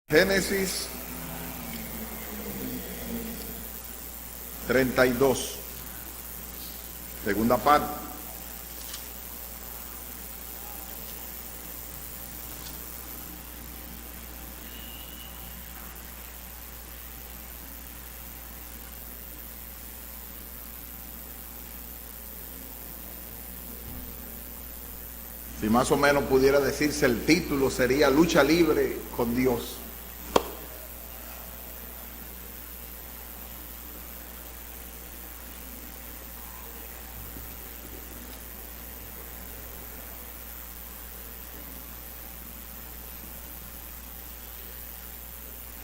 Génesis 32, segunda parte. Si más o menos pudiera decirse, el título sería Lucha Libre con Dios.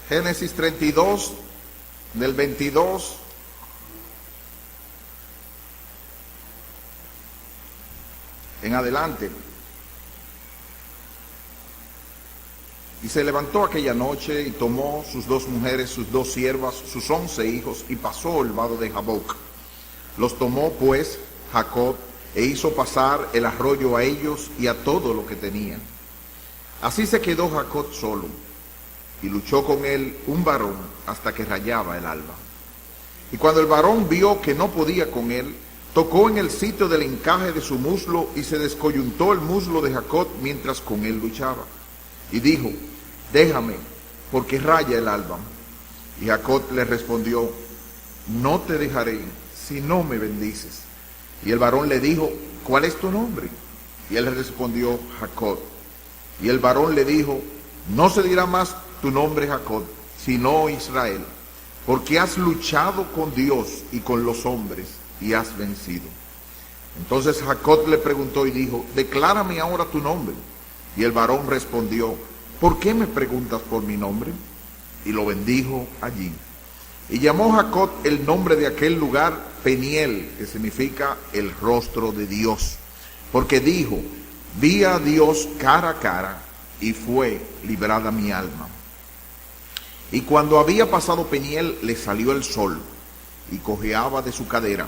Génesis 32, del 22 en adelante. Y se levantó aquella noche y tomó sus 2 mujeres, sus 2 siervas, sus 11 hijos, y pasó el vado de Jaboc. Los tomó pues Jacob e hizo pasar el arroyo a ellos y a todo lo que tenían. Así se quedó Jacob solo, y luchó con él un varón hasta que rayaba el alba. Y cuando el varón vio que no podía con él, tocó en el sitio del encaje de su muslo, y se descoyuntó el muslo de Jacob mientras con él luchaba. Y dijo: déjame, porque raya el alba. Y Jacob le respondió: no te dejaré si no me bendices. Y el varón le dijo: ¿cuál es tu nombre? Y él le respondió: Jacob. Y el varón le dijo: no se dirá más tu nombre Jacob, sino Israel, porque has luchado con Dios y con los hombres y has vencido. Entonces Jacob le preguntó y dijo: declárame ahora tu nombre. Y el varón respondió: ¿por qué me preguntas por mi nombre? Y lo bendijo allí. Y llamó Jacob el nombre de aquel lugar Peniel, que significa el rostro de Dios, porque dijo: vi a Dios cara a cara, y fue librada mi alma. Y cuando había pasado Peniel, le salió el sol, y cojeaba de su cadera.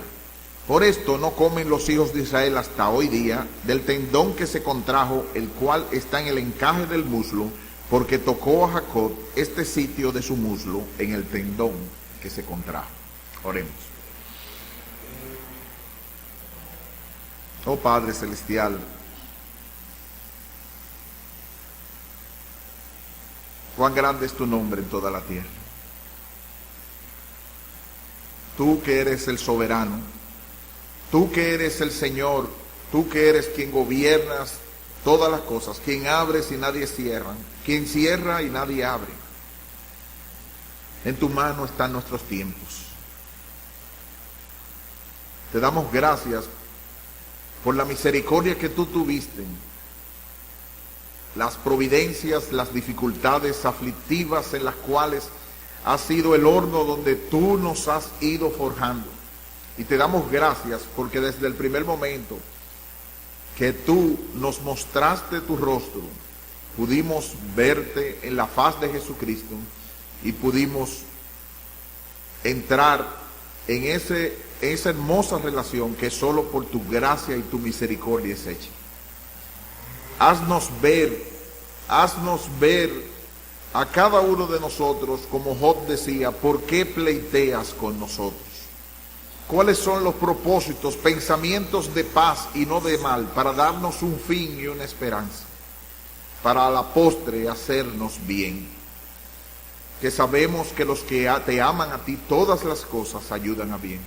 Por esto no comen los hijos de Israel hasta hoy día del tendón que se contrajo, el cual está en el encaje del muslo, porque tocó a Jacob este sitio de su muslo en el tendón que se contrajo. Oremos. Oh Padre Celestial, cuán grande es tu nombre en toda la tierra. Tú que eres el soberano, tú que eres el Señor, tú que eres quien gobiernas todas las cosas, quien abres y nadie cierra, quien cierra y nadie abre. En tu mano están nuestros tiempos. Te damos gracias por la misericordia que tú tuviste, las providencias, las dificultades aflictivas en las cuales ha sido el horno donde tú nos has ido forjando. Y te damos gracias porque desde el primer momento que tú nos mostraste tu rostro, pudimos verte en la faz de Jesucristo y pudimos entrar en esa hermosa relación que solo por tu gracia y tu misericordia es hecha. Haznos ver a cada uno de nosotros, como Job decía: ¿por qué pleiteas con nosotros? ¿Cuáles son los propósitos, pensamientos de paz y no de mal, para darnos un fin y una esperanza, para a la postre hacernos bien? Que sabemos que los que te aman a ti, todas las cosas ayudan a bien.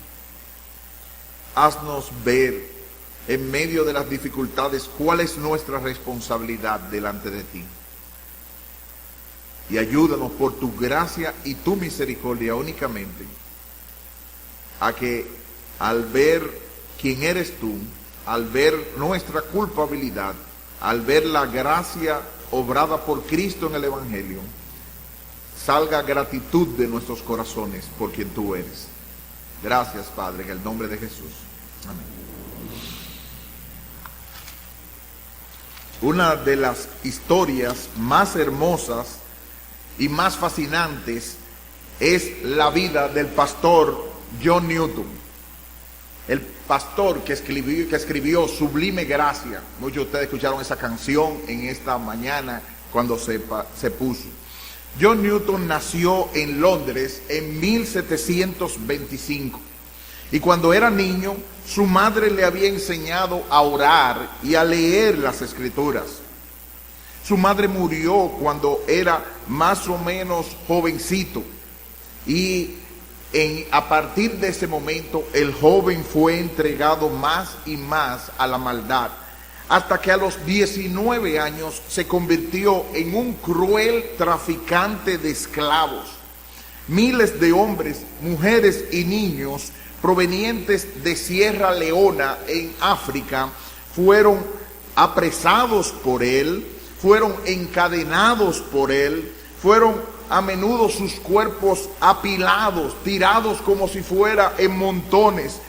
Haznos ver en medio de las dificultades cuál es nuestra responsabilidad delante de ti. Y ayúdanos por tu gracia y tu misericordia únicamente a que al ver quién eres tú, al ver nuestra culpabilidad, al ver la gracia obrada por Cristo en el Evangelio, salga gratitud de nuestros corazones por quien tú eres. Gracias, Padre, en el nombre de Jesús. Amén. Una de las historias más hermosas y más fascinantes es la vida del pastor John Newton, el pastor que escribió Sublime Gracia. Muchos de ustedes escucharon esa canción en esta mañana cuando se puso. John Newton nació en Londres en 1725 y cuando era niño su madre le había enseñado a orar y a leer las escrituras. Su madre murió cuando era más o menos jovencito y a partir de ese momento el joven fue entregado más y más a la maldad, hasta que a los 19 años se convirtió en un cruel traficante de esclavos. Miles de hombres, mujeres y niños provenientes de Sierra Leona en África fueron apresados por él, fueron encadenados por él, fueron a menudo sus cuerpos apilados, tirados como si fuera en montones,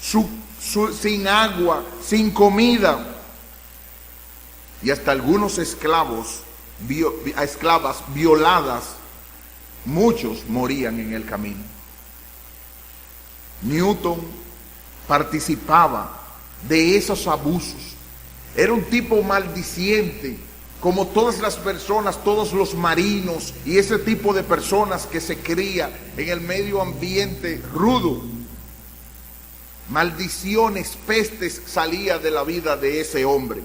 sin agua, sin comida. Y hasta algunos esclavas violadas, muchos morían en el camino. Newton participaba de esos abusos. Era un tipo maldiciente, como todas las personas, todos los marinos y ese tipo de personas que se cría en el medio ambiente rudo. Maldiciones, pestes salía de la vida de ese hombre.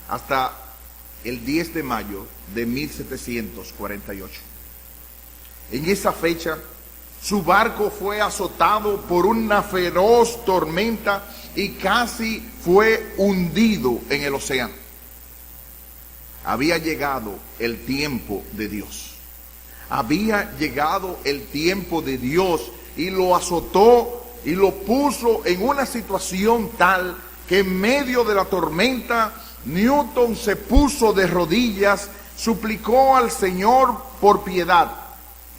Hasta el 10 de mayo de 1748. En esa fecha, su barco fue azotado por una feroz tormenta y casi fue hundido en el océano. Había llegado el tiempo de Dios. Había llegado el tiempo de Dios y lo azotó y lo puso en una situación tal que en medio de la tormenta Newton se puso de rodillas, suplicó al Señor por piedad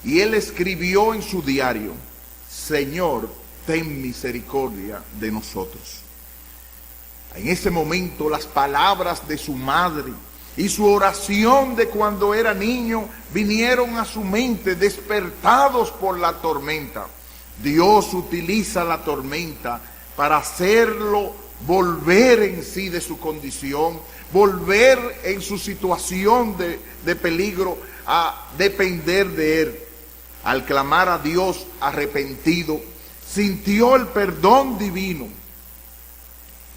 y él escribió en su diario: Señor, ten misericordia de nosotros. En ese momento las palabras de su madre y su oración de cuando era niño vinieron a su mente, despertados por la tormenta. Dios utiliza la tormenta para hacerlo volver en sí de su condición, volver en su situación de peligro a depender de Él. Al clamar a Dios arrepentido, sintió el perdón divino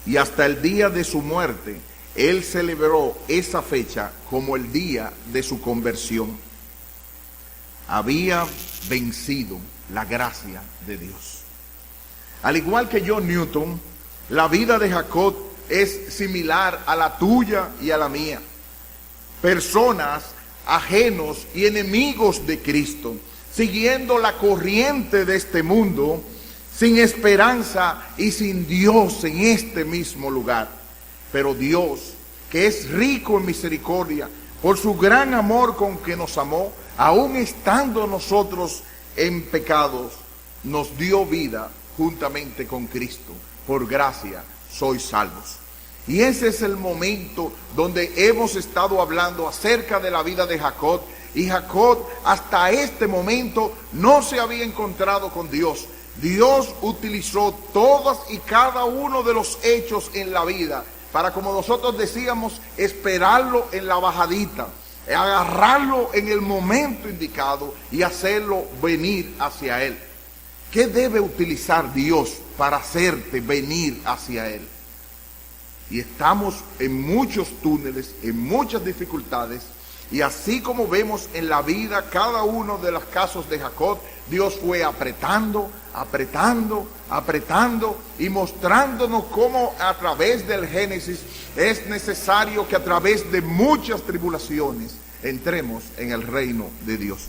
y hasta el día de su muerte, él celebró esa fecha como el día de su conversión. Había vencido la gracia de Dios. Al igual que John Newton, la vida de Jacob es similar a la tuya y a la mía. Personas ajenos y enemigos de Cristo, siguiendo la corriente de este mundo, sin esperanza y sin Dios en este mismo lugar. Pero Dios, que es rico en misericordia, por su gran amor con que nos amó, aun estando nosotros en pecados, nos dio vida juntamente con Cristo. Por gracia sois salvos. Y ese es el momento donde hemos estado hablando acerca de la vida de Jacob. Y Jacob hasta este momento no se había encontrado con Dios. Dios utilizó todos y cada uno de los hechos en la vida para, como nosotros decíamos, esperarlo en la bajadita, agarrarlo en el momento indicado y hacerlo venir hacia Él. ¿Qué debe utilizar Dios para hacerte venir hacia Él? Y estamos en muchos túneles, en muchas dificultades, y así como vemos en la vida cada uno de los casos de Jacob, Dios fue apretando, apretando, apretando y mostrándonos cómo a través del Génesis es necesario que a través de muchas tribulaciones entremos en el reino de Dios.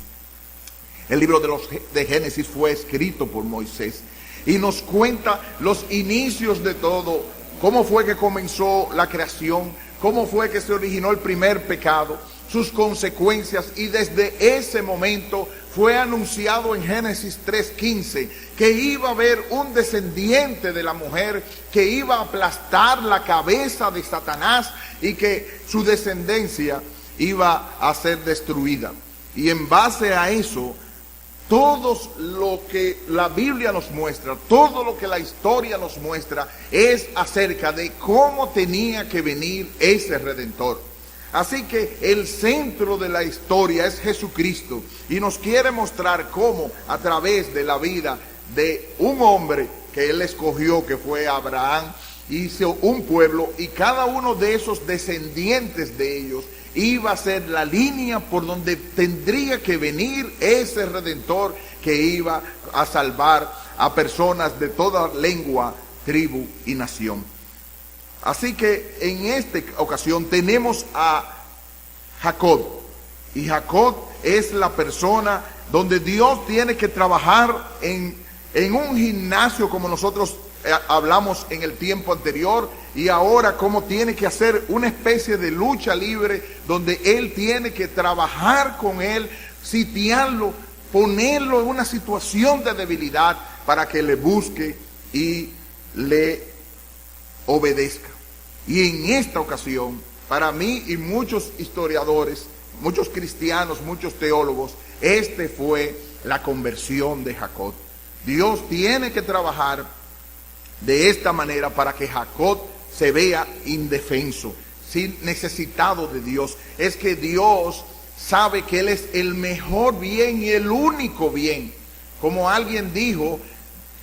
El libro de Génesis fue escrito por Moisés y nos cuenta los inicios de todo, cómo fue que comenzó la creación, cómo fue que se originó el primer pecado, sus consecuencias, y desde ese momento fue anunciado en Génesis 3:15 que iba a haber un descendiente de la mujer que iba a aplastar la cabeza de Satanás y que su descendencia iba a ser destruida. Y en base a eso, todo lo que la Biblia nos muestra, todo lo que la historia nos muestra es acerca de cómo tenía que venir ese Redentor. Así que el centro de la historia es Jesucristo y nos quiere mostrar cómo a través de la vida de un hombre que él escogió, que fue Abraham, hizo un pueblo y cada uno de esos descendientes de ellos iba a ser la línea por donde tendría que venir ese Redentor que iba a salvar a personas de toda lengua, tribu y nación. Así que en esta ocasión tenemos a Jacob. Y Jacob es la persona donde Dios tiene que trabajar en un gimnasio, como nosotros hablamos en el tiempo anterior, y ahora como tiene que hacer una especie de lucha libre donde él tiene que trabajar con él, sitiarlo, ponerlo en una situación de debilidad para que le busque y le obedezca. Y en esta ocasión, para mí y muchos historiadores, muchos cristianos, muchos teólogos, fue la conversión de Jacob. Dios tiene que trabajar de esta manera para que Jacob se vea indefenso, sin necesitado de Dios. Es que Dios sabe que Él es el mejor bien y el único bien. Como alguien dijo,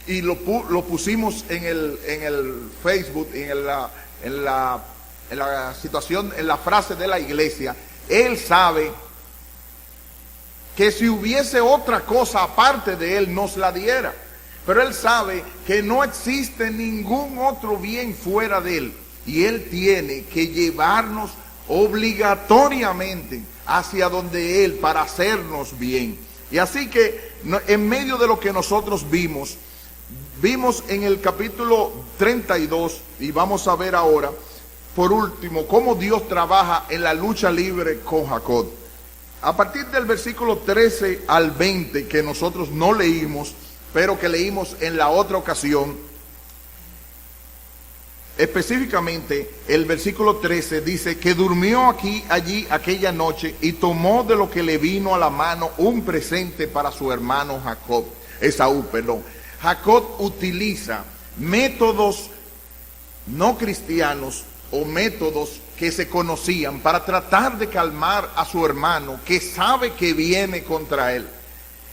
y lo pusimos en el Facebook, en la situación, en la frase de la iglesia, Él sabe que si hubiese otra cosa aparte de Él, nos la diera. Pero Él sabe que no existe ningún otro bien fuera de Él. Y Él tiene que llevarnos obligatoriamente hacia donde Él para hacernos bien. Y así que en medio de lo que nosotros vimos en el capítulo 32, y vamos a ver ahora, por último, cómo Dios trabaja en la lucha libre con Jacob. A partir del versículo 13 al 20, que nosotros no leímos, pero que leímos en la otra ocasión, específicamente el versículo 13 dice que durmió allí aquella noche y tomó de lo que le vino a la mano un presente para su hermano Esaú. Jacob utiliza métodos no cristianos o métodos que se conocían para tratar de calmar a su hermano que sabe que viene contra él.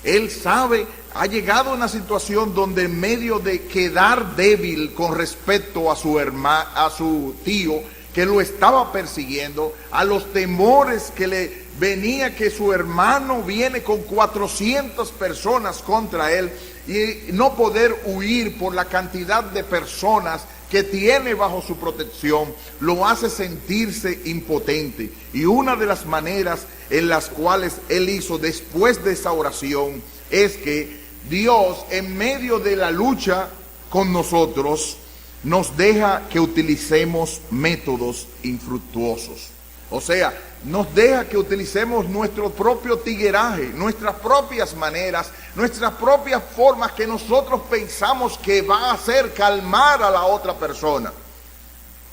Él sabe, ha llegado a una situación donde en medio de quedar débil con respecto a su tío que lo estaba persiguiendo, a los temores que le venía que su hermano viene con 400 personas contra él y no poder huir por la cantidad de personas que tiene bajo su protección, lo hace sentirse impotente. Y una de las maneras en las cuales él hizo después de esa oración es que Dios, en medio de la lucha con nosotros, nos deja que utilicemos métodos infructuosos. O sea, nos deja que utilicemos nuestro propio tigueraje, nuestras propias maneras, nuestras propias formas que nosotros pensamos que va a hacer calmar a la otra persona.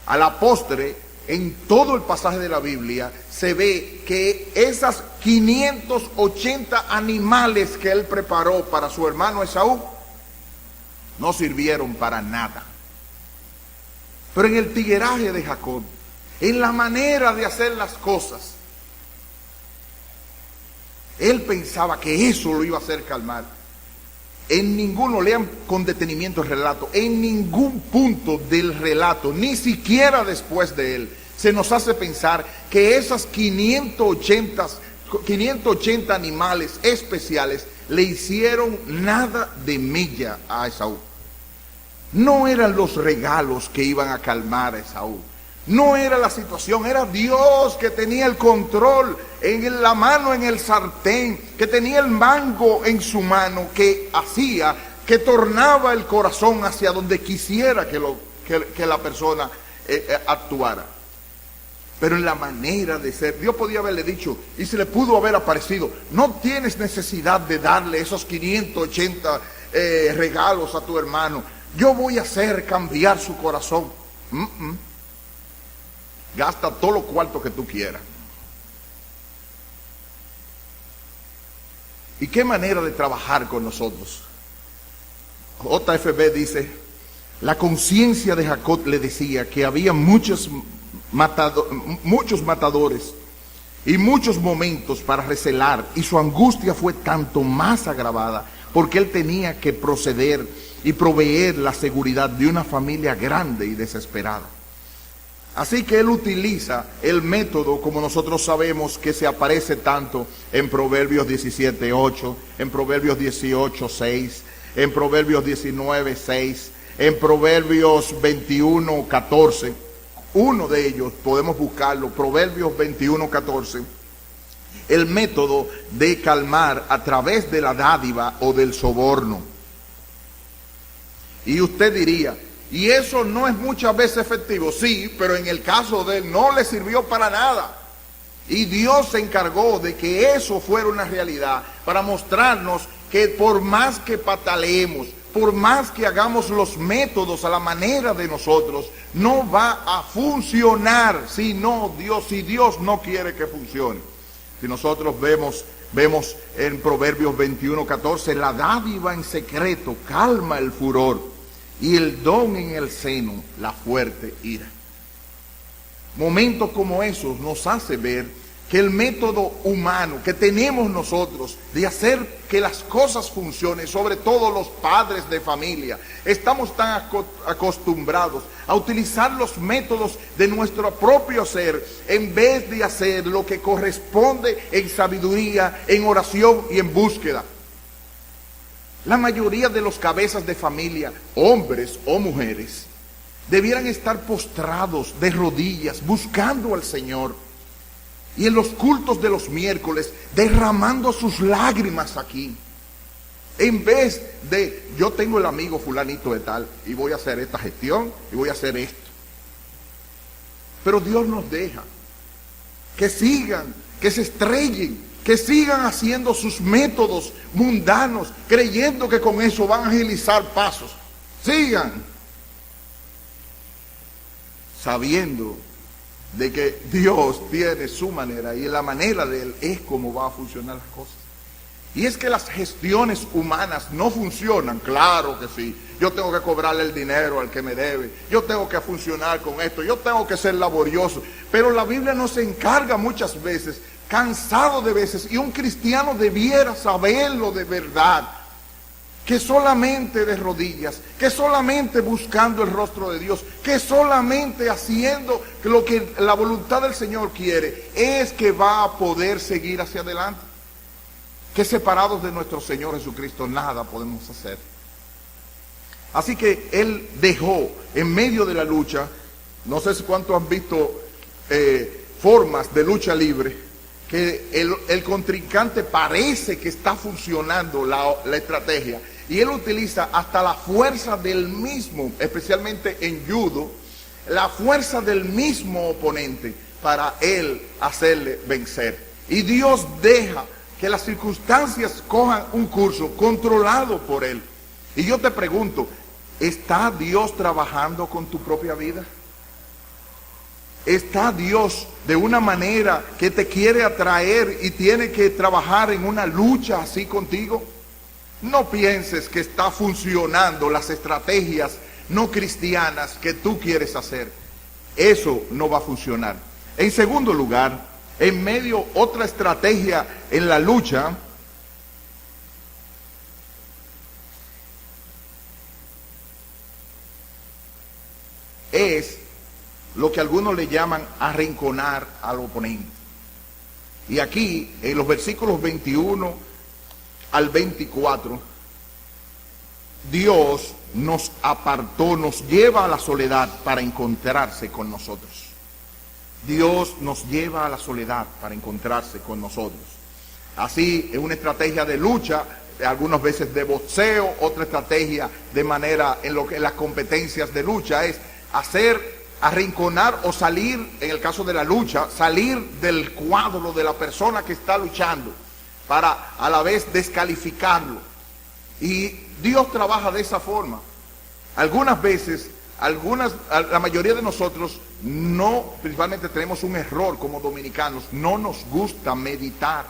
A la postre, en todo el pasaje de la Biblia, se ve que esas 580 animales que él preparó para su hermano Esaú no sirvieron para nada. Pero en el tigueraje de Jacob, en la manera de hacer las cosas, él pensaba que eso lo iba a hacer calmar. En ninguno, lean con detenimiento el relato, en ningún punto del relato, ni siquiera después de él, se nos hace pensar que esas 580 animales especiales le hicieron nada de mella a Esaú. No eran los regalos que iban a calmar a Esaú. No era la situación, era Dios que tenía el control en la mano, en el sartén, que tenía el mango en su mano, que hacía, que tornaba el corazón hacia donde quisiera que la persona actuara. Pero en la manera de ser, Dios podía haberle dicho, y se le pudo haber aparecido, no tienes necesidad de darle esos 580 regalos a tu hermano, yo voy a hacer cambiar su corazón. Gasta todo lo cuarto que tú quieras. ¿Y qué manera de trabajar con nosotros? JFB dice, la conciencia de Jacob le decía que había muchas muchos matadores y muchos momentos para recelar, y su angustia fue tanto más agravada porque él tenía que proceder y proveer la seguridad de una familia grande y desesperada. Así que él utiliza el método, como nosotros sabemos, que se aparece tanto en Proverbios 17:8, en Proverbios 18:6, en Proverbios 19:6, en Proverbios 21:14. Uno de ellos, podemos buscarlo, Proverbios 21:14, el método de calmar a través de la dádiva o del soborno. Y usted diría, ¿y eso no es muchas veces efectivo? Sí, pero en el caso de él no le sirvió para nada. Y Dios se encargó de que eso fuera una realidad para mostrarnos que por más que pataleemos, por más que hagamos los métodos a la manera de nosotros, no va a funcionar si Dios no quiere que funcione. Si nosotros vemos en Proverbios 21:14, la dádiva en secreto calma el furor, y el don en el seno la fuerte ira. Momentos como esos nos hace ver que el método humano que tenemos nosotros de hacer que las cosas funcionen, sobre todo los padres de familia, estamos tan acostumbrados a utilizar los métodos de nuestro propio ser en vez de hacer lo que corresponde en sabiduría, en oración y en búsqueda. La mayoría de los cabezas de familia, hombres o mujeres, debieran estar postrados de rodillas buscando al Señor. Y en los cultos de los miércoles, derramando sus lágrimas aquí. En vez de, yo tengo el amigo fulanito de tal, y voy a hacer esta gestión, y voy a hacer esto. Pero Dios nos deja que sigan, que se estrellen, que sigan haciendo sus métodos mundanos, creyendo que con eso van a agilizar pasos. Sigan, sabiendo de que Dios tiene su manera, y la manera de Él es como va a funcionar las cosas. Y es que las gestiones humanas no funcionan, claro que sí. Yo tengo que cobrarle el dinero al que me debe, yo tengo que funcionar con esto, yo tengo que ser laborioso. Pero la Biblia nos encarga muchas veces, cansado de veces, y un cristiano debiera saberlo de verdad, que solamente de rodillas, que solamente buscando el rostro de Dios, que solamente haciendo lo que la voluntad del Señor quiere, es que va a poder seguir hacia adelante. Que separados de nuestro Señor Jesucristo nada podemos hacer. Así que Él dejó en medio de la lucha, no sé si cuántos han visto formas de lucha libre, que el contrincante parece que está funcionando la estrategia, y él utiliza hasta la fuerza del mismo, especialmente en judo, la fuerza del mismo oponente para él hacerle vencer. Y Dios deja que las circunstancias cojan un curso controlado por él. Y yo te pregunto, ¿está Dios trabajando con tu propia vida? ¿Está Dios de una manera que te quiere atraer y tiene que trabajar en una lucha así contigo? No pienses que está funcionando las estrategias no cristianas que tú quieres hacer. Eso no va a funcionar. En segundo lugar, en medio otra estrategia en la lucha es lo que algunos le llaman arrinconar al oponente. Y aquí, en los versículos 21 al 24, Dios nos apartó, nos lleva a la soledad para encontrarse con nosotros. Dios nos lleva a la soledad para encontrarse con nosotros. Así, es una estrategia de lucha, algunas veces de boxeo, otra estrategia de manera en lo que las competencias de lucha es arrinconar o salir, en el caso de la lucha, salir del cuadro de la persona que está luchando para a la vez descalificarlo. Y Dios trabaja de esa forma. Algunas veces, la mayoría de nosotros no, principalmente tenemos un error como dominicanos, no nos gusta meditar.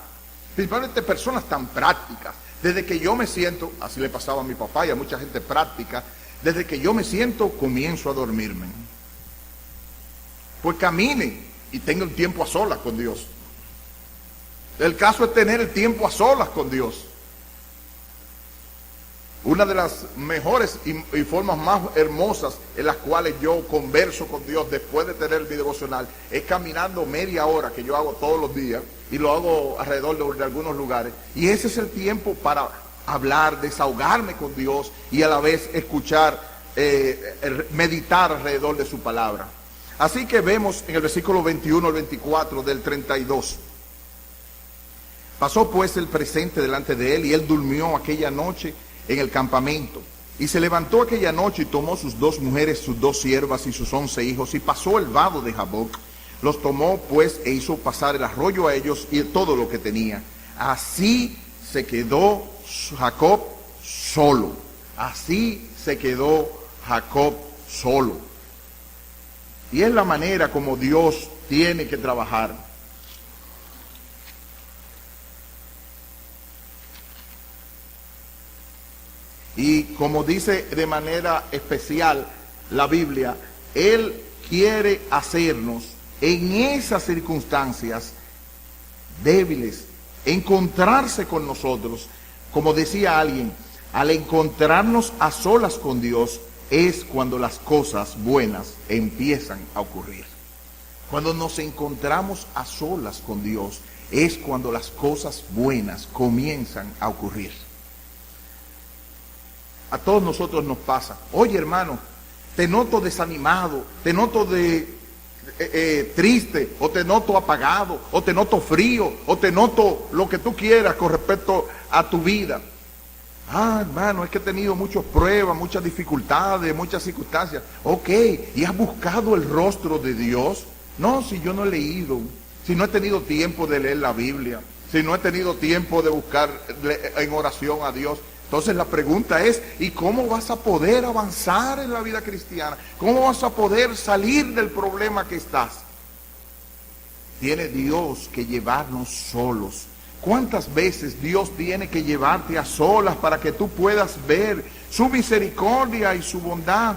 Principalmente personas tan prácticas. Desde que yo me siento, así le pasaba a mi papá y a mucha gente práctica, desde que yo me siento comienzo a dormirme. pues camine y tenga un tiempo a solas con Dios. El caso es tener el tiempo a solas con Dios. Una de las mejores y formas más hermosas en las cuales yo converso con Dios después de tener mi devocional es caminando media hora, que yo hago todos los días y lo hago alrededor de algunos lugares. Y ese es el tiempo para hablar, desahogarme con Dios y a la vez escuchar, meditar alrededor de su palabra. Así que vemos en el versículo 21 al 24 del 32. Pasó pues el presente delante de él y él durmió aquella noche en el campamento. Y se levantó aquella noche y tomó sus 2 mujeres, sus 2 siervas y sus 11 hijos y pasó el vado de Jaboc. Los tomó pues e hizo pasar el arroyo a ellos y todo lo que tenía. Así se quedó Jacob solo. Así se quedó Jacob solo. Y es la manera como Dios tiene que trabajar. Y como dice de manera especial la Biblia, Él quiere hacernos en esas circunstancias débiles, encontrarse con nosotros. Como decía alguien, al encontrarnos a solas con Dios es cuando las cosas buenas empiezan a ocurrir. Cuando nos encontramos a solas con Dios es cuando las cosas buenas comienzan a ocurrir. A todos nosotros nos pasa. Oye, hermano, te noto desanimado, te noto triste, o te noto apagado, o te noto frío, o te noto lo que tú quieras con respecto a tu vida. Ah, hermano, es que he tenido muchas pruebas, muchas dificultades, muchas circunstancias. Ok, ¿y has buscado el rostro de Dios? No, si yo no he leído, si no he tenido tiempo de leer la Biblia, si no he tenido tiempo de buscar en oración a Dios. Entonces la pregunta es, ¿y cómo vas a poder avanzar en la vida cristiana? ¿Cómo vas a poder salir del problema que estás? Tiene Dios que llevarnos solos. ¿Cuántas veces Dios tiene que llevarte a solas para que tú puedas ver su misericordia y su bondad?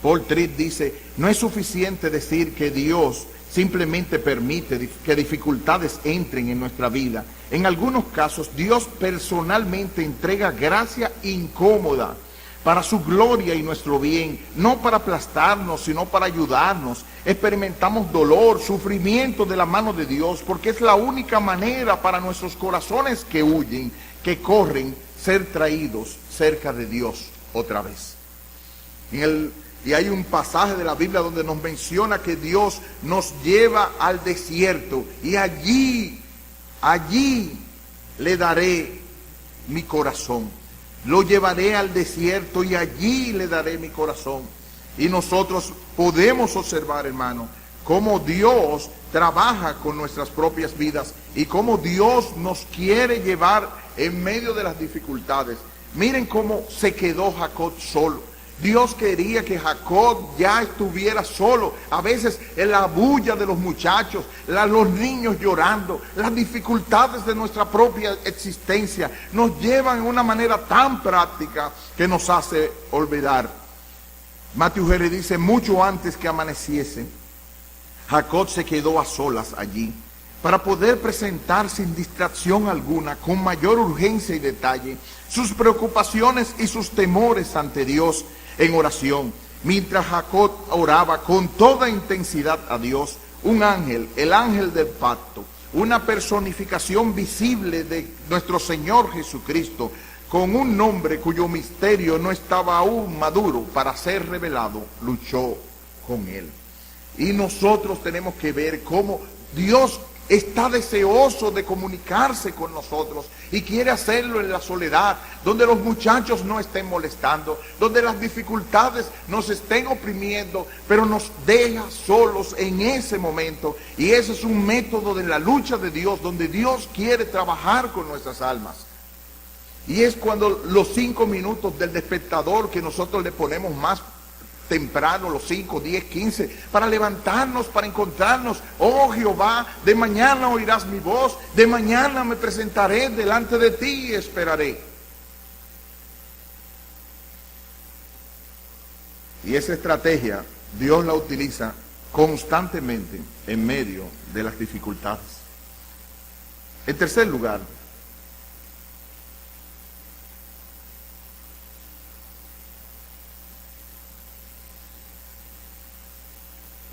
Paul Tripp dice, no es suficiente decir que Dios simplemente permite que dificultades entren en nuestra vida. En algunos casos, Dios personalmente entrega gracia incómoda para su gloria y nuestro bien, no para aplastarnos, sino para ayudarnos. Experimentamos dolor, sufrimiento de la mano de Dios, porque es la única manera para nuestros corazones que huyen, que corren, ser traídos cerca de Dios otra vez. Y hay un pasaje de la Biblia donde nos menciona que Dios nos lleva al desierto y allí le daré mi corazón. Lo llevaré al desierto y allí le daré mi corazón. Y nosotros podemos observar, hermano, cómo Dios trabaja con nuestras propias vidas y cómo Dios nos quiere llevar en medio de las dificultades. Miren cómo se quedó Jacob solo. Dios quería que Jacob ya estuviera solo. A veces en la bulla de los muchachos, los niños llorando, las dificultades de nuestra propia existencia nos llevan de una manera tan práctica que nos hace olvidar. Matthew Henry dice, mucho antes que amaneciese, Jacob se quedó a solas allí para poder presentar sin distracción alguna, con mayor urgencia y detalle, sus preocupaciones y sus temores ante Dios en oración. Mientras Jacob oraba con toda intensidad a Dios, un ángel, el ángel del pacto, una personificación visible de nuestro Señor Jesucristo, con un nombre cuyo misterio no estaba aún maduro para ser revelado, luchó con él. Y nosotros tenemos que ver cómo Dios está deseoso de comunicarse con nosotros y quiere hacerlo en la soledad, donde los muchachos no estén molestando, donde las dificultades nos estén oprimiendo, pero nos deja solos en ese momento. Y ese es un método de la lucha de Dios, donde Dios quiere trabajar con nuestras almas. Y es cuando los 5 minutos del despertador que nosotros le ponemos más temprano, los 5, 10, 15, para levantarnos, para encontrarnos. Oh Jehová, de mañana oirás mi voz, de mañana me presentaré delante de ti y esperaré. Y esa estrategia Dios la utiliza constantemente en medio de las dificultades. En tercer lugar,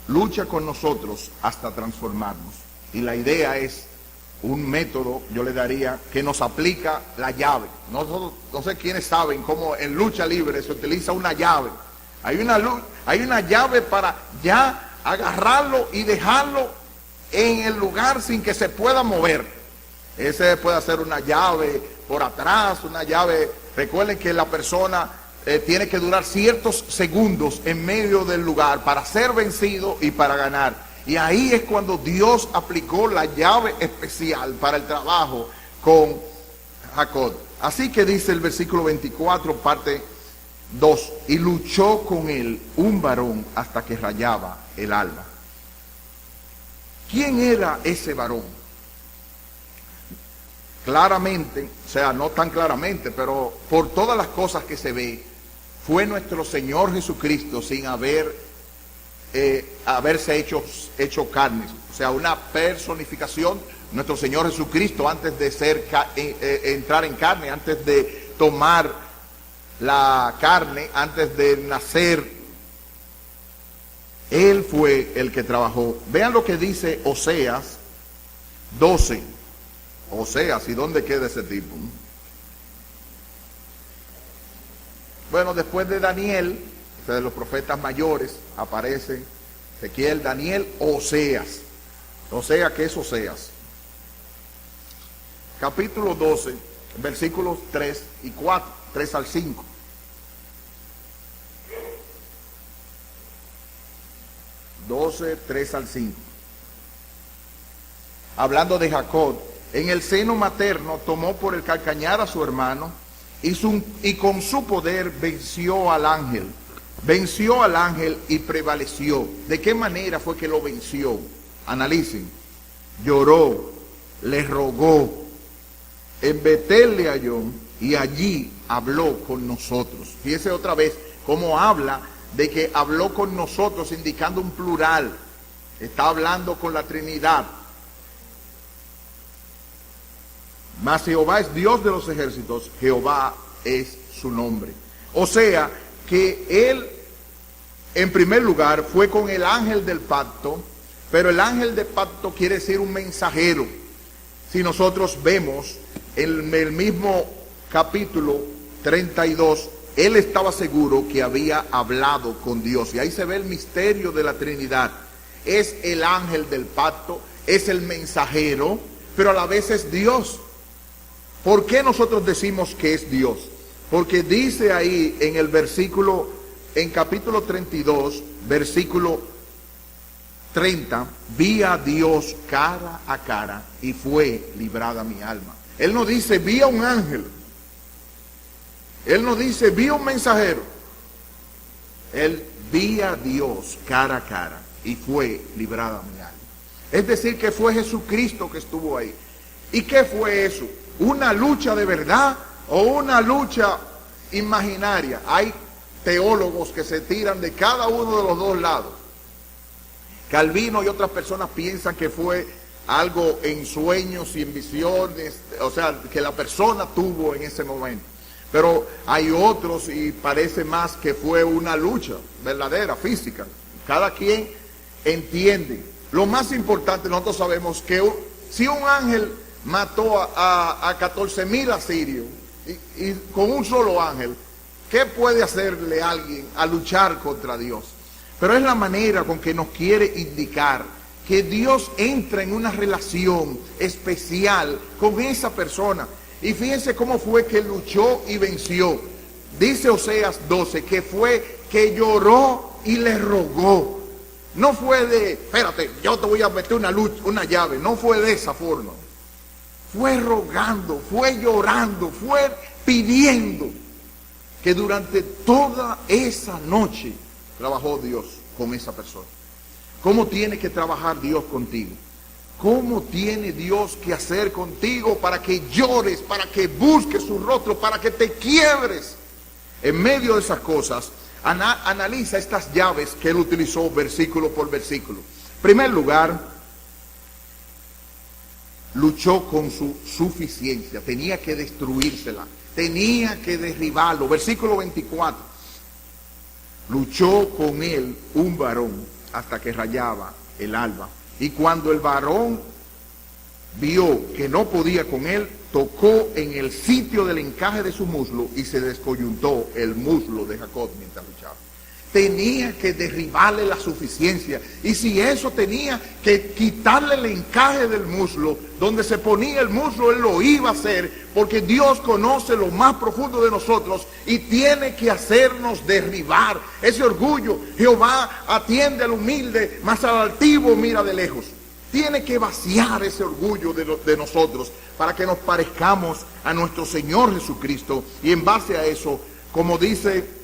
lucha con nosotros hasta transformarnos. Y la idea es un método, yo le daría, que nos aplica la llave. Nosotros, no sé quiénes saben cómo en lucha libre se utiliza una llave. Hay una llave para ya agarrarlo y dejarlo en el lugar sin que se pueda mover. Ese puede ser una llave por atrás, una llave. Recuerden que la persona tiene que durar ciertos segundos en medio del lugar para ser vencido y para ganar. Y ahí es cuando Dios aplicó la llave especial para el trabajo con Jacob. Así que dice el versículo 24, parte 2, y luchó con él un varón hasta que rayaba el alba. ¿Quién era ese varón? Claramente, o sea, no tan claramente, pero por todas las cosas que se ve, fue nuestro Señor Jesucristo sin haberse hecho carne, o sea, una personificación, nuestro Señor Jesucristo antes de entrar en carne, antes de tomar la carne, antes de nacer, Él fue el que trabajó. Vean lo que dice Oseas 12. Oseas, ¿y dónde queda ese tipo? Bueno, después de Daniel, de los profetas mayores, aparece Ezequiel, Daniel, Oseas. Oseas, ¿qué es Oseas? Capítulo 12, versículos 3 y 4, 3 al 5. (12, 3 al 5). Hablando de Jacob, en el seno materno tomó por el calcañar a su hermano y con su poder venció al ángel. Venció al ángel y prevaleció. ¿De qué manera fue que lo venció? Analicen. Lloró, le rogó, en Betel le halló y allí habló con nosotros. Fíjese otra vez cómo habla de que habló con nosotros, indicando un plural. Está hablando con la Trinidad. Mas Jehová es Dios de los ejércitos, Jehová es su nombre. O sea, que él, en primer lugar, fue con el ángel del pacto, pero el ángel del pacto quiere decir un mensajero. Si nosotros vemos en el mismo capítulo 32, él estaba seguro que había hablado con Dios. Y ahí se ve el misterio de la Trinidad. Es el ángel del pacto, es el mensajero, pero a la vez es Dios. ¿Por qué nosotros decimos que es Dios? Porque dice ahí en el versículo, en capítulo 32, versículo 30, vi a Dios cara a cara y fue librada mi alma. Él no dice vi a un ángel. Él no dice vi a un mensajero. Él vi a Dios cara a cara y fue librada mi alma. Es decir, que fue Jesucristo que estuvo ahí. ¿Y qué fue eso? ¿Una lucha de verdad o una lucha imaginaria? Hay teólogos que se tiran de cada uno de los dos lados. Calvino y otras personas piensan que fue algo en sueños y en visiones, o sea, que la persona tuvo en ese momento. Pero hay otros y parece más que fue una lucha verdadera, física. Cada quien entiende. Lo más importante, nosotros sabemos que si un ángel mató a 14,000 asirios y con un solo ángel, ¿qué puede hacerle a alguien a luchar contra Dios? Pero es la manera con que nos quiere indicar que Dios entra en una relación especial con esa persona. Y fíjense cómo fue que luchó y venció. Dice Oseas 12 que fue que lloró y le rogó. No fue de, espérate, yo te voy a meter una llave. No fue de esa forma. Fue rogando, fue llorando, fue pidiendo. Que durante toda esa noche trabajó Dios con esa persona. ¿Cómo tiene que trabajar Dios contigo? ¿Cómo tiene Dios que hacer contigo para que llores, para que busques su rostro, para que te quiebres? En medio de esas cosas, Analiza estas llaves que él utilizó versículo por versículo. En primer lugar, luchó con su suficiencia, tenía que destruírsela, tenía que derribarlo. Versículo 24, luchó con él un varón hasta que rayaba el alba. Y cuando el varón vio que no podía con él, tocó en el sitio del encaje de su muslo y se descoyuntó el muslo de Jacob mientras luchaba. Tenía que derribarle la suficiencia, y si eso tenía que quitarle el encaje del muslo, donde se ponía el muslo, él lo iba a hacer, porque Dios conoce lo más profundo de nosotros y tiene que hacernos derribar ese orgullo. Jehová atiende al humilde, mas al altivo mira de lejos. Tiene que vaciar ese orgullo de nosotros para que nos parezcamos a nuestro Señor Jesucristo, y en base a eso, como dice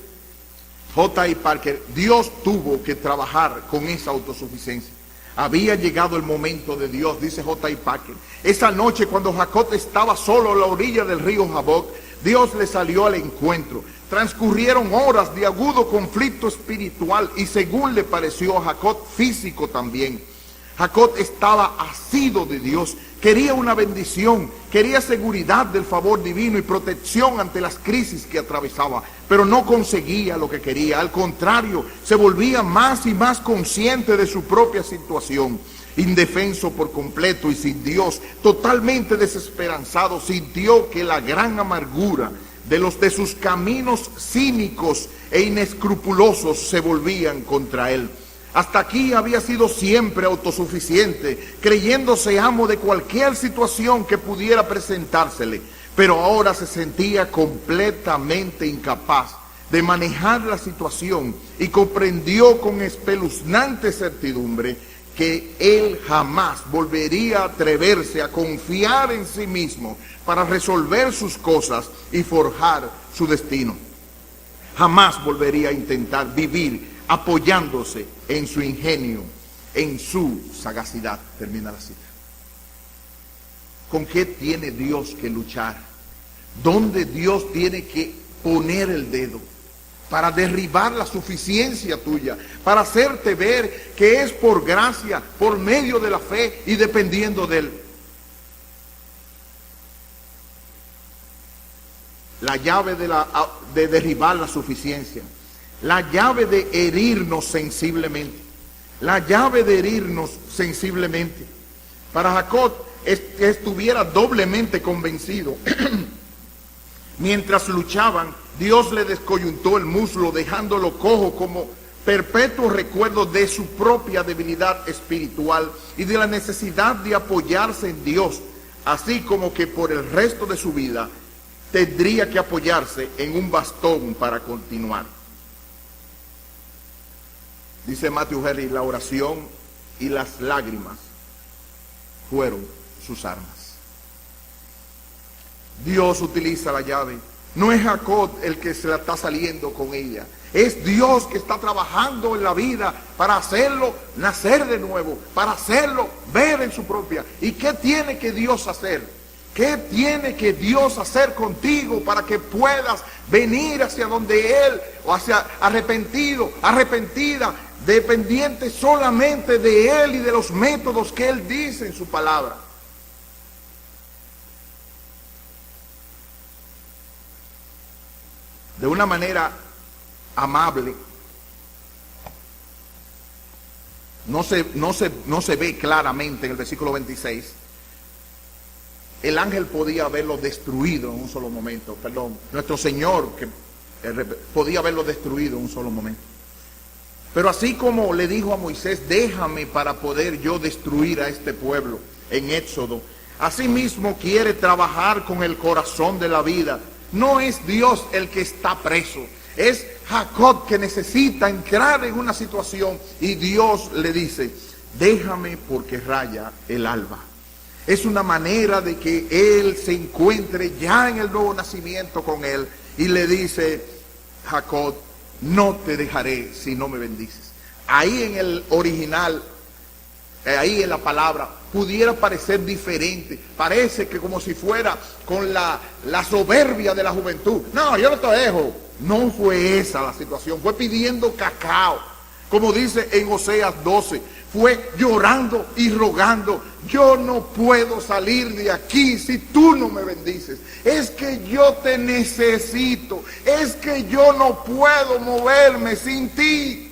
J.I. Parker, Dios tuvo que trabajar con esa autosuficiencia. Había llegado el momento de Dios, dice J.I. Parker. Esa noche, cuando Jacob estaba solo a la orilla del río Jaboc, Dios le salió al encuentro. Transcurrieron horas de agudo conflicto espiritual y, según le pareció a Jacob, físico también. Jacob estaba asido de Dios, quería una bendición, quería seguridad del favor divino y protección ante las crisis que atravesaba, pero no conseguía lo que quería. Al contrario, se volvía más y más consciente de su propia situación. Indefenso por completo y sin Dios, totalmente desesperanzado, sintió que la gran amargura de sus caminos cínicos e inescrupulosos se volvían contra él. Hasta aquí había sido siempre autosuficiente, creyéndose amo de cualquier situación que pudiera presentársele, pero ahora se sentía completamente incapaz de manejar la situación y comprendió con espeluznante certidumbre que él jamás volvería a atreverse a confiar en sí mismo para resolver sus cosas y forjar su destino. Jamás volvería a intentar vivir apoyándose en su ingenio, en su sagacidad. Termina la cita. ¿Con qué tiene Dios que luchar? ¿Dónde Dios tiene que poner el dedo para derribar la suficiencia tuya, para hacerte ver que es por gracia, por medio de la fe y dependiendo de él? La llave de derribar la suficiencia, la llave de herirnos sensiblemente, la llave de herirnos sensiblemente. Para Jacob estuviera doblemente convencido. Mientras luchaban, Dios le descoyuntó el muslo, dejándolo cojo como perpetuo recuerdo de su propia debilidad espiritual y de la necesidad de apoyarse en Dios, así como que por el resto de su vida tendría que apoyarse en un bastón para continuar. Dice Matthew Henry, la oración y las lágrimas fueron sus armas. Dios utiliza la llave. No es Jacob el que se la está saliendo con ella. Es Dios que está trabajando en la vida para hacerlo nacer de nuevo, para hacerlo ver en su propia. ¿Y qué tiene que Dios hacer? ¿Qué tiene que Dios hacer contigo para que puedas venir hacia donde Él, o hacia arrepentido, arrepentida, dependiente solamente de Él y de los métodos que Él dice en su palabra? De una manera amable, no se ve claramente en el versículo 26. El ángel podía haberlo destruido en un solo momento, nuestro Señor podía haberlo destruido en un solo momento. Pero así como le dijo a Moisés, déjame para poder yo destruir a este pueblo en Éxodo, así mismo quiere trabajar con el corazón de la vida. No es Dios el que está preso, es Jacob que necesita entrar en una situación y Dios le dice, déjame porque raya el alba. Es una manera de que él se encuentre ya en el nuevo nacimiento con él y le dice, Jacob, no te dejaré si no me bendices. Ahí en el original, ahí en la palabra, pudiera parecer diferente. Parece que como si fuera con la soberbia de la juventud. No, yo no te dejo. No fue esa la situación, fue pidiendo cacao. Como dice en Oseas 12, fue llorando y rogando: yo no puedo salir de aquí si tú no me bendices. Es que yo te necesito, es que yo no puedo moverme sin ti.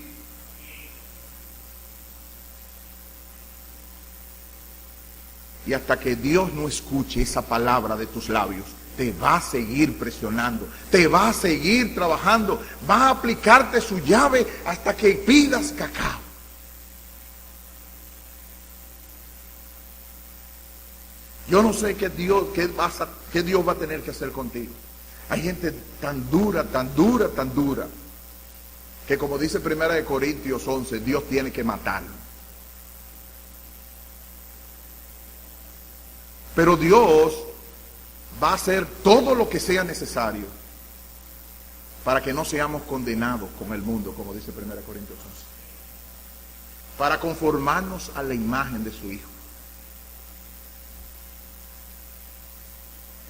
Y hasta que Dios no escuche esa palabra de tus labios, te va a seguir presionando, te va a seguir trabajando, va a aplicarte su llave hasta que pidas cacao. Yo no sé qué Dios va a tener que hacer contigo. Hay gente tan dura, que como dice 1 Corintios 11, Dios tiene que matarlo. Pero Dios va a hacer todo lo que sea necesario para que no seamos condenados con el mundo, como dice 1 Corintios 11. Para conformarnos a la imagen de su Hijo.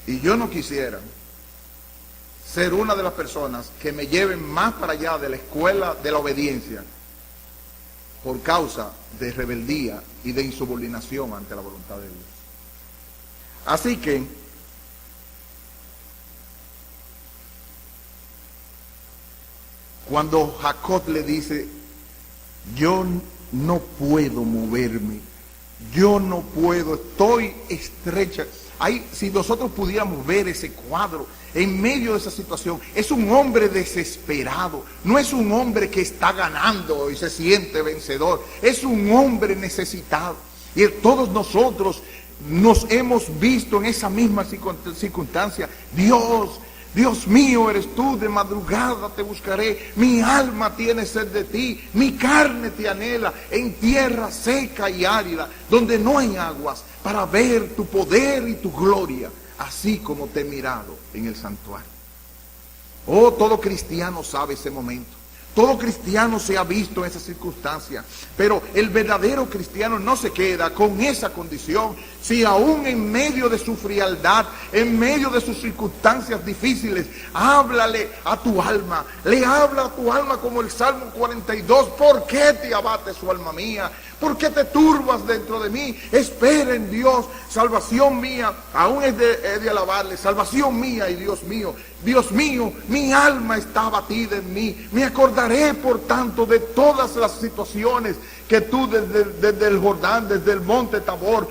Y yo no quisiera ser una de las personas que me lleven más para allá de la escuela de la obediencia por causa de rebeldía y de insubordinación ante la voluntad de Dios. Así que cuando Jacob le dice: yo no puedo moverme, yo no puedo, estoy estrecha. Ahí, si nosotros pudiéramos ver ese cuadro en medio de esa situación, es un hombre desesperado, no es un hombre que está ganando y se siente vencedor, es un hombre necesitado. Y todos nosotros nos hemos visto en esa misma circunstancia. Dios mío, eres tú, de madrugada te buscaré, mi alma tiene sed de ti, mi carne te anhela en tierra seca y árida, donde no hay aguas, para ver tu poder y tu gloria, así como te he mirado en el santuario. Oh, todo cristiano sabe ese momento. Todo cristiano se ha visto en esa circunstancia, pero el verdadero cristiano no se queda con esa condición. Si aún en medio de su frialdad, en medio de sus circunstancias difíciles, háblale a tu alma, le habla a tu alma como el Salmo 42, ¿por qué te abates, su alma mía? ¿Por qué te turbas dentro de mí? Espera en Dios, salvación mía, aún he de alabarle, salvación mía y Dios mío, mi alma está abatida en mí. Me acordaré, por tanto, de todas las situaciones que tú desde el Jordán, desde el monte Tabor,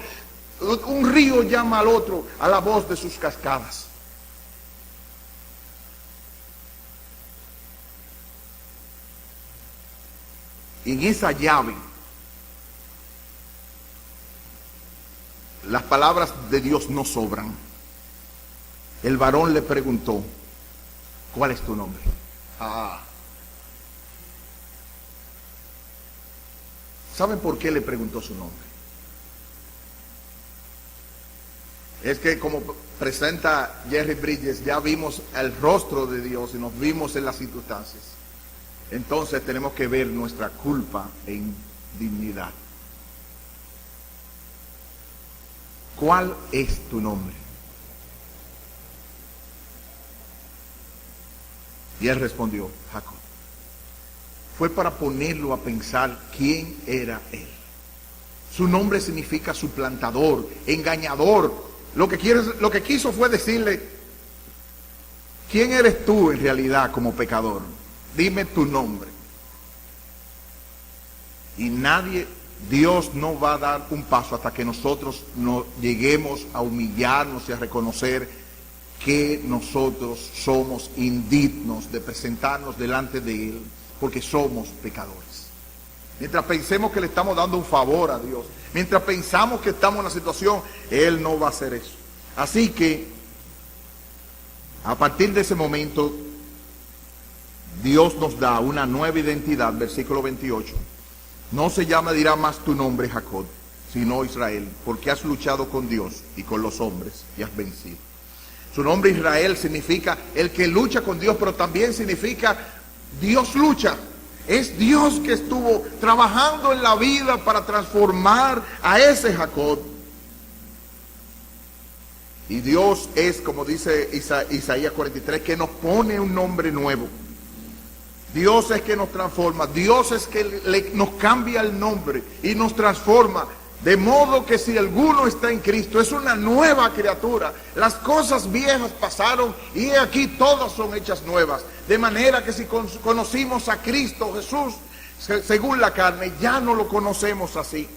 un río llama al otro a la voz de sus cascadas. Y en esa llave, las palabras de Dios no sobran. El varón le preguntó: ¿cuál es tu nombre? ¿Saben por qué le preguntó su nombre? Es que, como presenta Jerry Bridges, ya vimos el rostro de Dios y nos vimos en las circunstancias. Entonces tenemos que ver nuestra culpa e indignidad. ¿Cuál es tu nombre? Y él respondió: Jacob. Fue para ponerlo a pensar quién era él. Su nombre significa suplantador, engañador. Lo que quiso fue decirle: ¿quién eres tú en realidad como pecador? Dime tu nombre. Y Dios no va a dar un paso hasta que nosotros no lleguemos a humillarnos y a reconocer que nosotros somos indignos de presentarnos delante de Él, porque somos pecadores. Mientras pensemos que le estamos dando un favor a Dios, mientras pensamos que estamos en una situación, Él no va a hacer eso. Así que, a partir de ese momento, Dios nos da una nueva identidad, versículo 28. No se dirá más tu nombre Jacob, sino Israel, porque has luchado con Dios y con los hombres y has vencido. Su nombre Israel significa el que lucha con Dios, pero también significa Dios lucha. Es Dios que estuvo trabajando en la vida para transformar a ese Jacob. Y Dios es, como dice Isaías 43, que nos pone un nombre nuevo. Dios es que nos transforma. Dios es que nos cambia el nombre y nos transforma. De modo que si alguno está en Cristo, es una nueva criatura. Las cosas viejas pasaron y aquí todas son hechas nuevas. De manera que si conocimos a Cristo Jesús, según la carne, ya no lo conocemos así.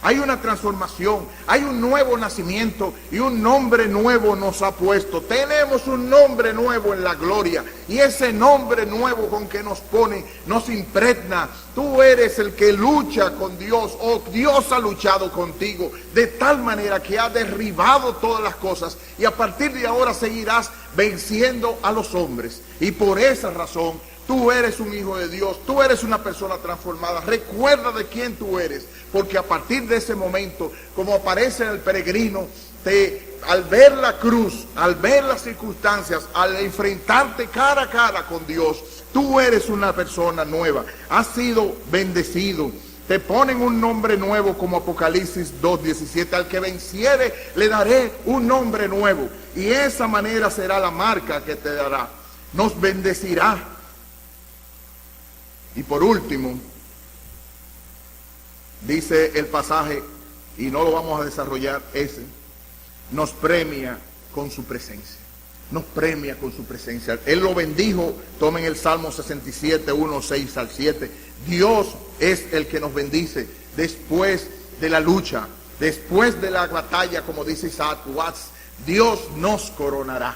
Hay una transformación, hay un nuevo nacimiento y un nombre nuevo nos ha puesto. Tenemos un nombre nuevo en la gloria y ese nombre nuevo con que nos pone, nos impregna. Tú eres el que lucha con Dios o Dios ha luchado contigo de tal manera que ha derribado todas las cosas y a partir de ahora seguirás venciendo a los hombres. Y por esa razón tú eres un hijo de Dios, tú eres una persona transformada. Recuerda de quién tú eres, porque a partir de ese momento, como aparece en el peregrino, al ver la cruz, al ver las circunstancias, al enfrentarte cara a cara con Dios, tú eres una persona nueva, has sido bendecido. Te ponen un nombre nuevo como Apocalipsis 2:17, al que venciere le daré un nombre nuevo. Y esa manera será la marca que te dará, nos bendecirá. Y por último, dice el pasaje, y no lo vamos a desarrollar ese, nos premia con su presencia. Nos premia con su presencia. Él lo bendijo, tomen el Salmo 67, 1, 6 al 7. Dios es el que nos bendice después de la lucha, después de la batalla, como dice Isaac Watts. Dios nos coronará.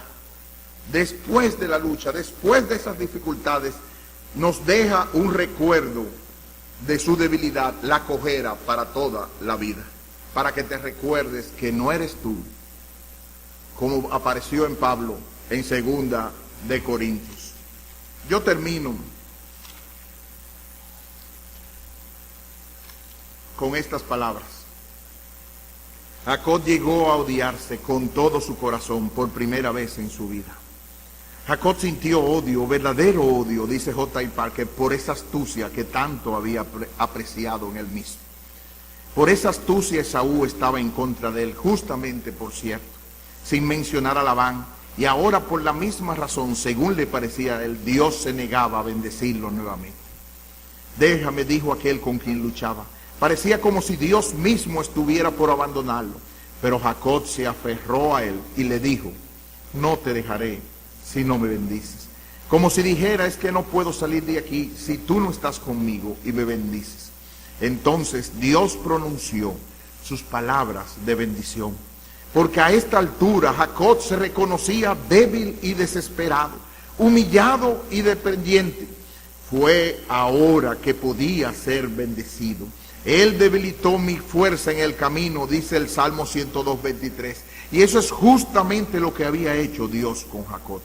Después de la lucha, después de esas dificultades, nos deja un recuerdo de su debilidad, la cojera para toda la vida, para que te recuerdes que no eres tú, como apareció en Pablo en 2 de Corintios. Yo termino con estas palabras. Jacob llegó a odiarse con todo su corazón por primera vez en su vida. Jacob sintió odio, verdadero odio, dice J.I. Parker, por esa astucia que tanto había apreciado en él mismo. Por esa astucia Esaú estaba en contra de él, justamente, por cierto, sin mencionar a Labán, y ahora por la misma razón, según le parecía a él, Dios se negaba a bendecirlo nuevamente. Déjame, dijo aquel con quien luchaba. Parecía como si Dios mismo estuviera por abandonarlo, pero Jacob se aferró a él y le dijo, no te dejaré si no me bendices. Como si dijera, es que no puedo salir de aquí si tú no estás conmigo y me bendices. Entonces Dios pronunció sus palabras de bendición, porque a esta altura Jacob se reconocía débil y desesperado, humillado y dependiente. Fue ahora que podía ser bendecido. Él debilitó mi fuerza en el camino, dice el Salmo 102:23. Y eso es justamente lo que había hecho Dios con Jacob.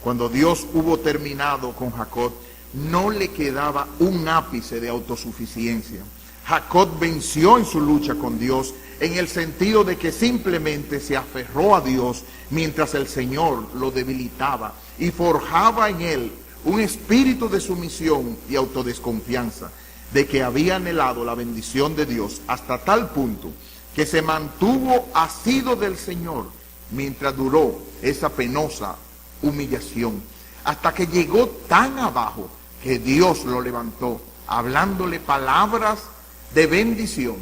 Cuando Dios hubo terminado con Jacob, no le quedaba un ápice de autosuficiencia. Jacob venció en su lucha con Dios, en el sentido de que simplemente se aferró a Dios mientras el Señor lo debilitaba y forjaba en él un espíritu de sumisión y autodesconfianza, de que había anhelado la bendición de Dios hasta tal punto que se mantuvo asido del Señor mientras duró esa penosa humillación, hasta que llegó tan abajo que Dios lo levantó, hablándole palabras de bendición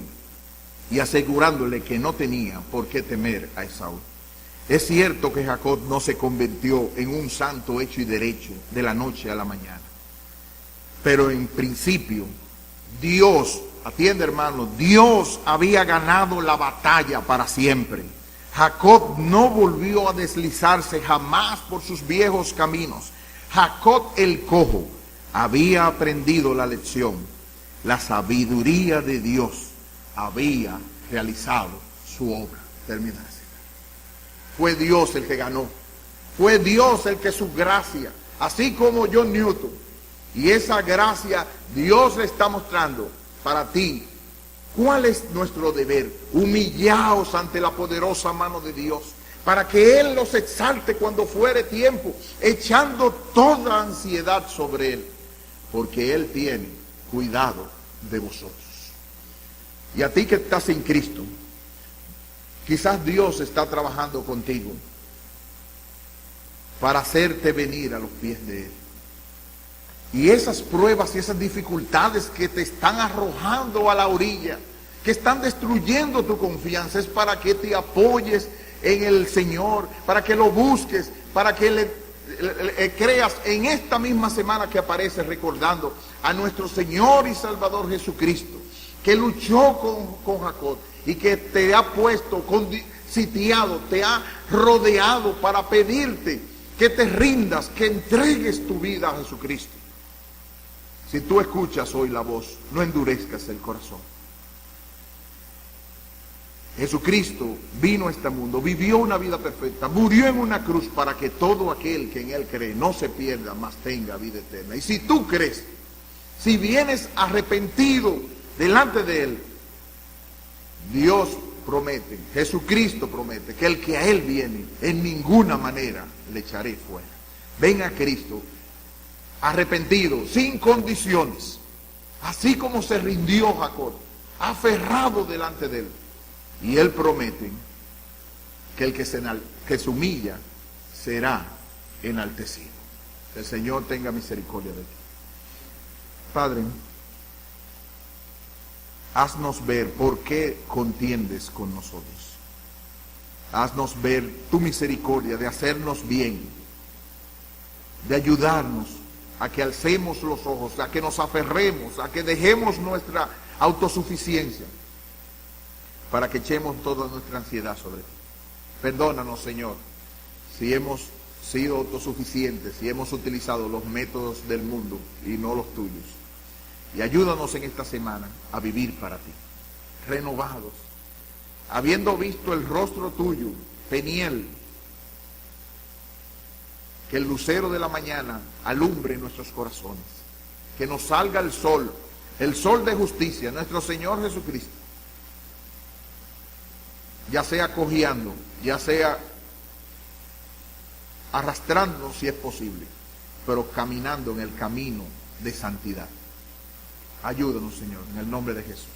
y asegurándole que no tenía por qué temer a Esaú. Es cierto que Jacob no se convirtió en un santo hecho y derecho de la noche a la mañana, pero en principio Dios, atiende hermano, Dios había ganado la batalla para siempre. Jacob no volvió a deslizarse jamás por sus viejos caminos. Jacob el cojo había aprendido la lección. La sabiduría de Dios había realizado su obra. Termina así. Fue Dios el que ganó. Fue Dios el que su gracia, así como John Newton, y esa gracia Dios le está mostrando para ti. ¿Cuál es nuestro deber? Humillaos ante la poderosa mano de Dios, para que Él los exalte cuando fuere tiempo, echando toda ansiedad sobre Él, porque Él tiene cuidado de vosotros. Y a ti que estás en Cristo, Quizás Dios está trabajando contigo para hacerte venir a los pies de Él. Y esas pruebas y esas dificultades que te están arrojando a la orilla, que están destruyendo tu confianza, es para que te apoyes en el Señor, para que lo busques, para que le creas en esta misma semana que aparece, recordando a nuestro Señor y Salvador Jesucristo, que luchó con Jacob y que te ha puesto sitiado, te ha rodeado para pedirte que te rindas, que entregues tu vida a Jesucristo. Si tú escuchas hoy la voz, no endurezcas el corazón. Jesucristo vino a este mundo, vivió una vida perfecta, murió en una cruz para que todo aquel que en Él cree no se pierda, mas tenga vida eterna. Y si tú crees, si vienes arrepentido delante de Él, Dios promete, Jesucristo promete, que el que a Él viene, en ninguna manera le echaré fuera. Ven a Cristo, arrepentido, sin condiciones, así como se rindió Jacob, aferrado delante de Él. Y Él promete que el que se humilla será enaltecido. Que el Señor tenga misericordia de ti. Padre, haznos ver por qué contiendes con nosotros. Haznos ver tu misericordia de hacernos bien, de ayudarnos a que alcemos los ojos, a que nos aferremos, a que dejemos nuestra autosuficiencia, para que echemos toda nuestra ansiedad sobre ti. Perdónanos, Señor, si hemos sido autosuficientes, si hemos utilizado los métodos del mundo y no los tuyos. Y ayúdanos en esta semana a vivir para ti, renovados, habiendo visto el rostro tuyo, Peniel, que el lucero de la mañana alumbre nuestros corazones, que nos salga el sol de justicia, nuestro Señor Jesucristo, ya sea cojeando, ya sea arrastrándonos si es posible, pero caminando en el camino de santidad. Ayúdanos, Señor, en el nombre de Jesús.